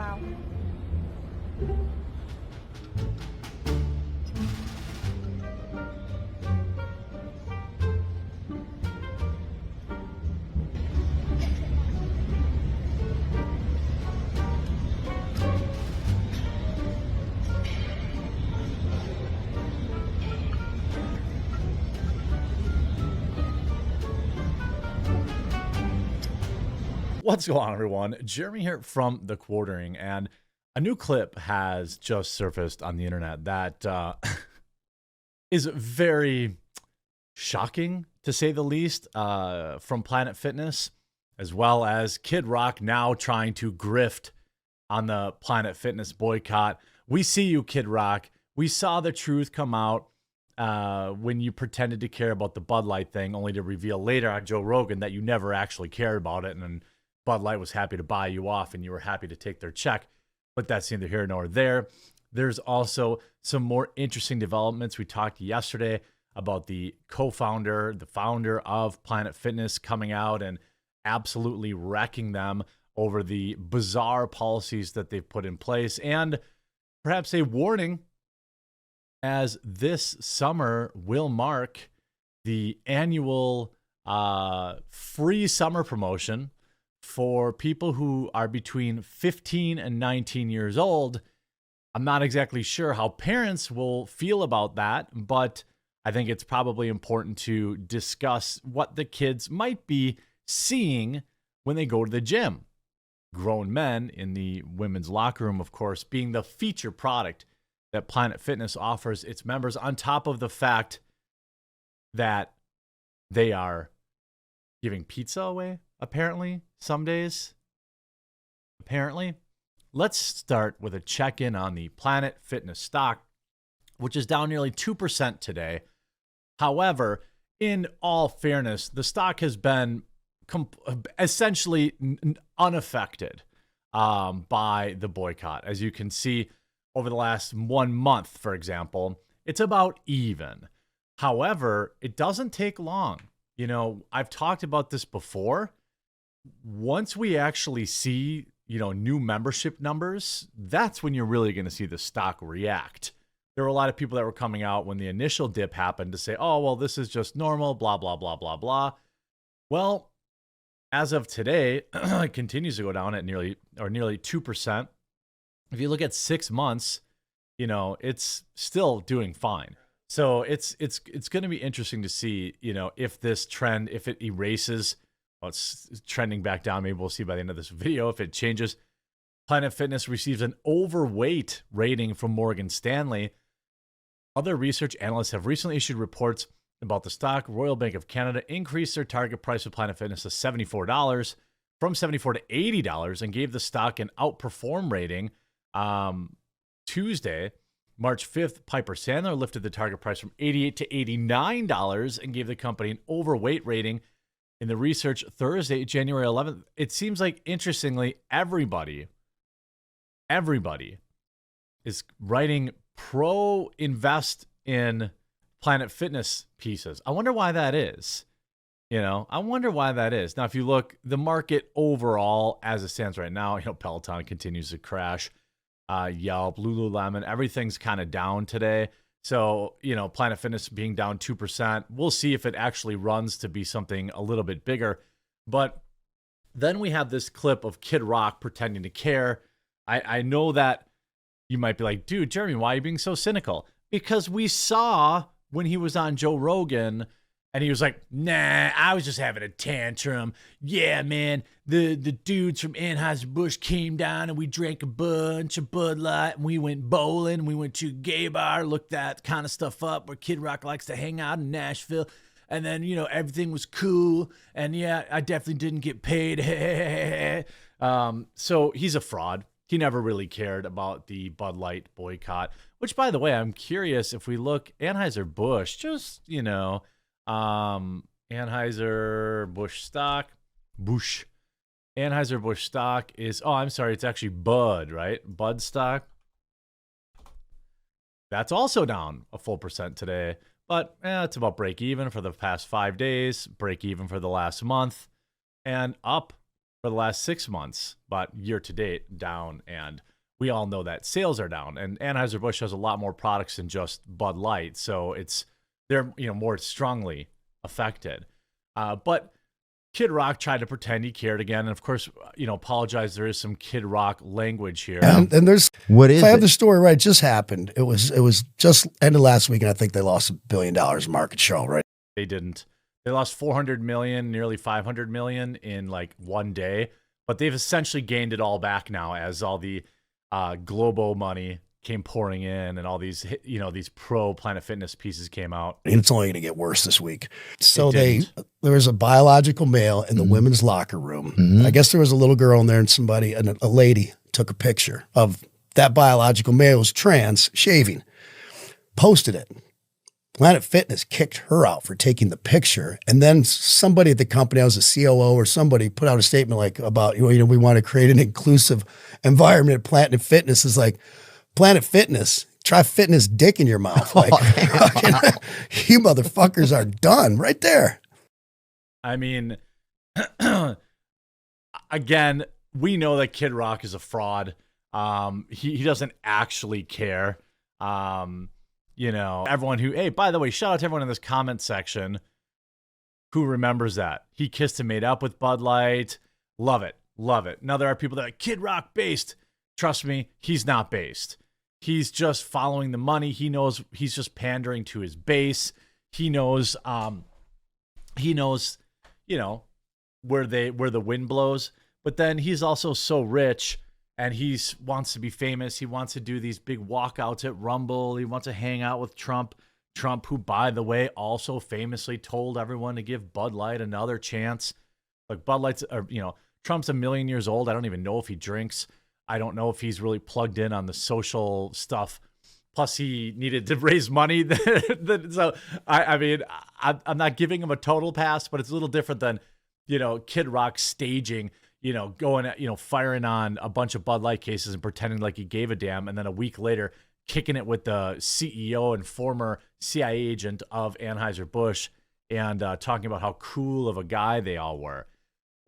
เบา What's going on, everyone? Jeremy here from The Quartering, and a new clip has just surfaced on the internet that is very shocking, to say the least, from Planet Fitness, as well as Kid Rock now trying to grift on the Planet Fitness boycott. We see you, Kid Rock. We saw the truth come out when you pretended to care about the Bud Light thing, only to reveal later on Joe Rogan that you never actually cared about it, and Bud Light was happy to buy you off and you were happy to take their check. But that's neither here nor there. There's also some more interesting developments. We talked yesterday about the co-founder, the founder of Planet Fitness coming out and absolutely wrecking them over the bizarre policies that they've put in place, and perhaps a warning, as this summer will mark the annual free summer promotion for people who are between 15 and 19 years old. I'm not exactly sure how parents will feel about that, but I think it's probably important to discuss what the kids might be seeing when they go to the gym. Grown men in the women's locker room, of course, being the feature product that Planet Fitness offers its members, on top of the fact that they are giving pizza away, apparently, some days. Apparently. Let's start with a check-in on the Planet Fitness stock, which is down nearly 2% today. However, in all fairness, the stock has been essentially unaffected by the boycott. As you can see, over the last 1 month, for example, it's about even. However, it doesn't take long. You know, I've talked about this before. Once we actually see, new membership numbers, that's when you're really going to see the stock react. There were a lot of people that were coming out when the initial dip happened to say, oh, well, this is just normal, blah, blah, blah, blah, blah. Well, as of today, it continues to go down at nearly 2%. If you look at 6 months, it's still doing fine. So it's going to be interesting to see, if this trend, if it erases, well, it's trending back down. Maybe we'll see by the end of this video if it changes. Planet Fitness receives an overweight rating from Morgan Stanley. Other research analysts have recently issued reports about the stock. Royal Bank of Canada increased their target price of Planet Fitness to $74 from $74 to $80 and gave the stock an outperform rating. Tuesday, March 5th, Piper Sandler lifted the target price from $88 to $89 and gave the company an overweight rating. In the research Thursday, January 11th, it seems like, interestingly, everybody is writing pro-invest in Planet Fitness pieces. I wonder why that is. I wonder why that is. Now, if you look, the market overall, as it stands right now, Peloton continues to crash. Yelp, Lululemon, everything's kind of down today. So, Planet Fitness being down 2%, we'll see if it actually runs to be something a little bit bigger. But then we have this clip of Kid Rock pretending to care. I know that you might be like, dude, Jeremy, why are you being so cynical? Because we saw when he was on Joe Rogan and he was like, nah, I was just having a tantrum. Yeah, man, the dudes from Anheuser-Busch came down and we drank a bunch of Bud Light and we went bowling. We went to a gay bar, looked that kind of stuff up where Kid Rock likes to hang out in Nashville. And then, everything was cool. And yeah, I definitely didn't get paid. So he's a fraud. He never really cared about the Bud Light boycott, which, by the way, I'm curious if we look Anheuser-Busch, just, Anheuser-Busch stock, Anheuser-Busch stock is, it's actually Bud, right? Bud stock. That's also down a full percent today, but it's about break even for the past 5 days, break even for the last month, and up for the last 6 months, but year to date down. And we all know that sales are down. And Anheuser-Busch has a lot more products than just Bud Light, so they're more strongly affected. But Kid Rock tried to pretend he cared again, and of course, apologize. There is some Kid Rock language here. And there's if I have the story right, it just happened. It was just ended last week, and I think they lost $1 billion market share, right? They didn't. They lost 400 million, nearly 500 million in like one day, but they've essentially gained it all back now as all the Globo money came pouring in, and all these these pro Planet Fitness pieces came out. And it's only going to get worse this week. So there was a biological male in the women's locker room. I guess there was a little girl in there, and a lady took a picture of that biological male, who's trans, shaving, posted it. Planet Fitness kicked her out for taking the picture. And then somebody at the company, I was a COO or somebody, put out a statement about, we want to create an inclusive environment at Planet Fitness. Is like, Planet Fitness, try fitting his dick in your mouth. Like, you motherfuckers are done right there. I mean, again, we know that Kid Rock is a fraud. He doesn't actually care. Everyone who, by the way, shout out to everyone in this comment section who remembers that. He kissed and made up with Bud Light. Love it. Love it. Now there are people that are like, Kid Rock based. Trust me, he's not based. He's just following the money. He knows he's just pandering to his base. He knows, where the wind blows. But then he's also so rich, and he wants to be famous. He wants to do these big walkouts at Rumble. He wants to hang out with Trump. Trump, who, by the way, also famously told everyone to give Bud Light another chance. Like, Bud Light's, Trump's 1 million years old. I don't even know if he drinks. I don't know if he's really plugged in on the social stuff. Plus, he needed to raise money. So, I'm not giving him a total pass, but it's a little different than, Kid Rock staging, going at, firing on a bunch of Bud Light cases and pretending like he gave a damn. And then a week later, kicking it with the CEO and former CIA agent of Anheuser-Busch and talking about how cool of a guy they all were.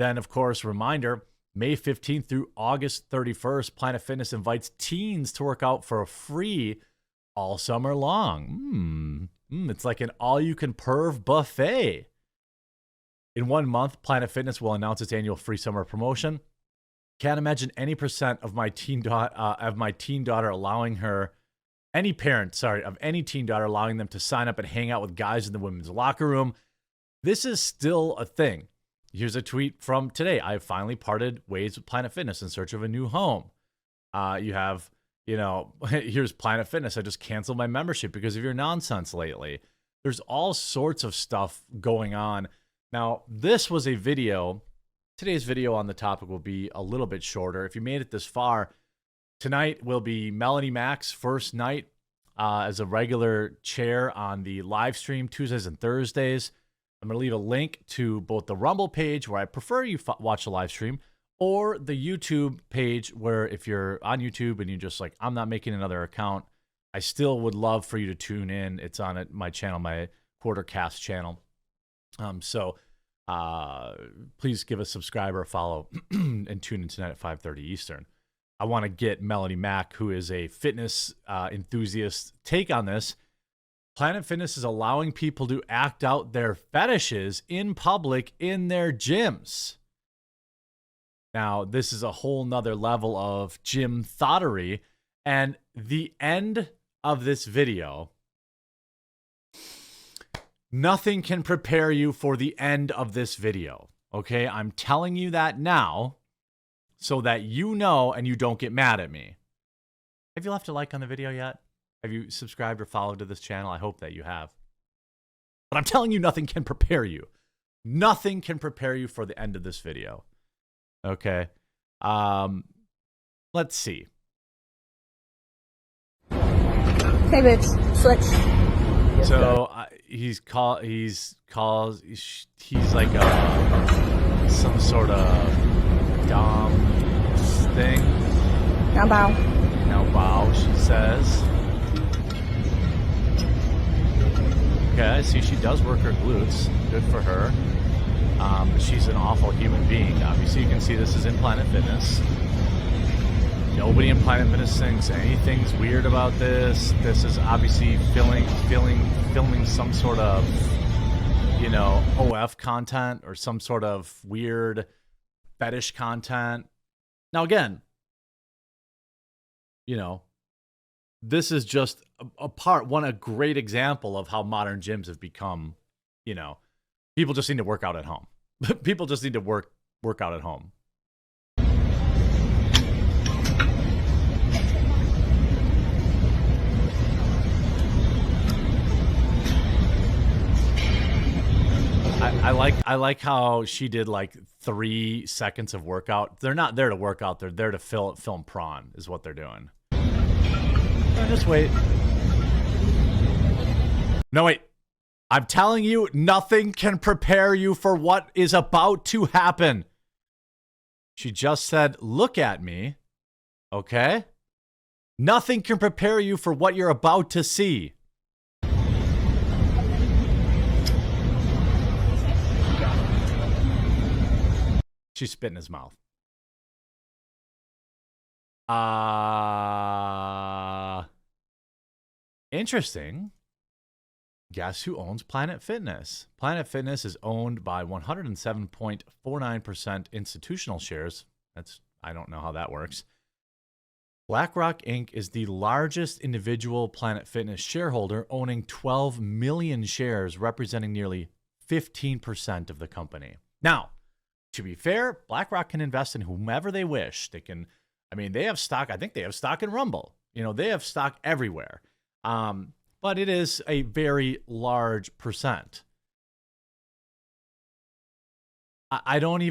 Then, of course, reminder, May 15th through August 31st, Planet Fitness invites teens to work out for free all summer long. It's like an all-you-can-perv buffet. In 1 month, Planet Fitness will announce its annual free summer promotion. Can't imagine any percent of my teen daughter allowing her, any parent, of any teen daughter allowing them to sign up and hang out with guys in the women's locker room. This is still a thing. Here's a tweet from today. I have finally parted ways with Planet Fitness in search of a new home. You have, here's Planet Fitness. I just canceled my membership because of your nonsense lately. There's all sorts of stuff going on. Now, this was a video. Today's video on the topic will be a little bit shorter. If you made it this far, tonight will be Melanie Mack's first night as a regular chair on the live stream Tuesdays and Thursdays. I'm going to leave a link to both the Rumble page, where I prefer you watch the live stream, or the YouTube page, where if you're on YouTube and you're just like, I'm not making another account, I still would love for you to tune in. It's on my channel, my Quartercast channel. So please give a subscribe or a follow and tune in tonight at 5:30 Eastern. I want to get Melanie Mack, who is a fitness enthusiast, take on this. Planet Fitness is allowing people to act out their fetishes in public in their gyms. Now, this is a whole nother level of gym thottery. And the end of this video, nothing can prepare you for the end of this video. Okay? I'm telling you that now so that you know and you don't get mad at me. Have you left a like on the video yet? Have you subscribed or followed to this channel? I hope that you have. But I'm telling you, nothing can prepare you. Nothing can prepare you for the end of this video. Okay. Let's see. Hey, bitch, switch. So he's like some sort of dom thing. Now bow. Now bow, she says. Okay, I see she does work her glutes. Good for her. She's an awful human being. Obviously, you can see this is in Planet Fitness. Nobody in Planet Fitness thinks anything's weird about this. This is obviously filming some sort of, OF content or some sort of weird fetish content. Now, again, this is just a great example of how modern gyms have become, people just need to work out at home. People just need to work out at home. I like how she did like 3 seconds of workout. They're not there to work out. They're there to film prawn is what they're doing. Just wait. No, wait. I'm telling you, nothing can prepare you for what is about to happen. She just said, look at me. Okay? Nothing can prepare you for what you're about to see. She spit in his mouth. Interesting. Guess who owns Planet Fitness? Planet Fitness is owned by 107.49% institutional shares. I don't know how that works. BlackRock Inc. is the largest individual Planet Fitness shareholder, owning 12 million shares, representing nearly 15% of the company. Now, to be fair, BlackRock can invest in whomever they wish. They have stock. I think they have stock in Rumble. They have stock everywhere. But it is a very large percent. I don't